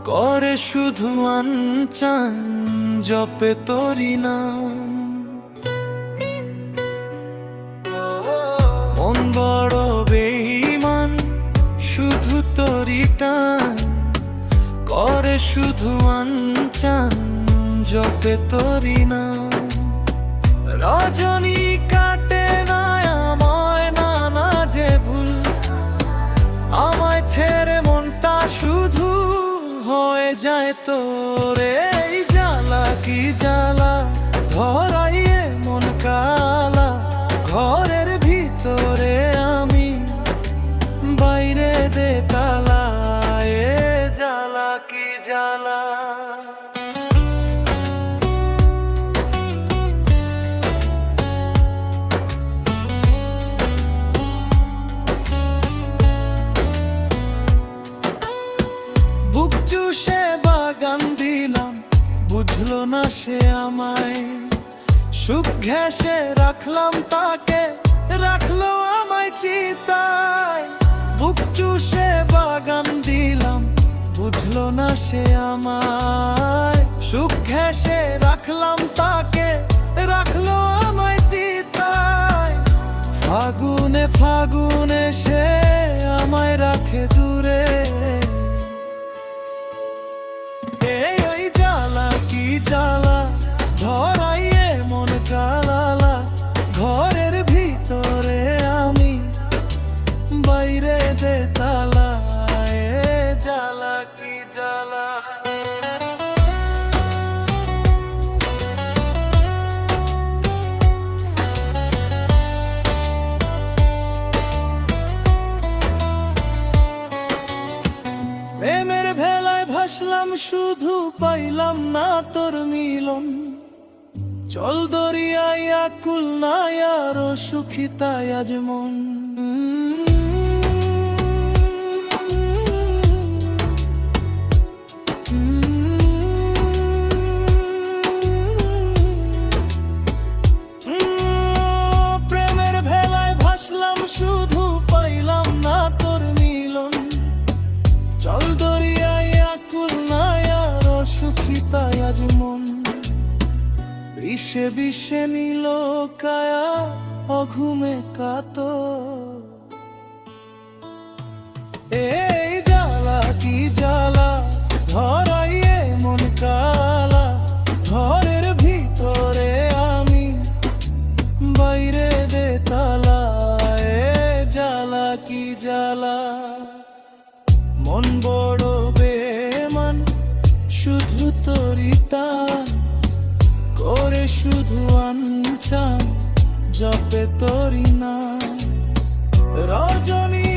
করে শুধু আনচান জপে তোরি নাম। মন বড় বেঈমান শুধু তোরি টান, করে শুধু আনচান জপে তোরি নাম। রজনী কাটে না আমায় নানা যে ভুল, আমায় ছেড়ে মনটা শুধু হয়ে যায় তোরে। এই জ্বালা কি জ্বালা ধরাইয়ে মন কালা, ঘরের ভিতরে আমি বাইরে দে তালা। এ জ্বালা কি জ্বালা। বুক চুষে বাগান দিলাম, বুঝলো না সে আমায়। সুখ ঘেঁষে রাখলাম তাকে, রাখলো আমায় চিতায়। বুক চুষে বাগান দিলাম, বুঝলো না সে আমায়। সুখ ঘেঁষে রাখলাম তাকে, রাখলো আমায় চিতায়। ফাগুনে ফাগুনে সে আমায় রাখে দূরে। এই জ্বালা কি জ্বালা ধরাইয়ে মন কালা, ঘরের ভিতরে আমি বাইরে দে তালা। এ জ্বালা কি জ্বালা। প্রেমের ভেলায় ভাসলাম শুধু পাইলাম না তোর মিলন। চল দরিয়ায় আকুল নাই আরো সুখী তাই আজ মন। প্রেমের ভেলায় ভাসলাম শুধু পাইলাম না তোর মিলন। চল দরিয়ায় আকুল নাই আরো সুখী তাই আজ মন। বিষে বিষে নীল কায়া অঘুমে কাতো। এই জ্বালা কি জ্বালা ধরাইয়ে মন কালা, ঘরের ভিতরে আমি বাইরে দে তালা। এ জ্বালা কি জ্বালা। মন বড় বেমান শুধু তোরি টান, করে শুধু আনচান জপে তোরি নাম। রজনী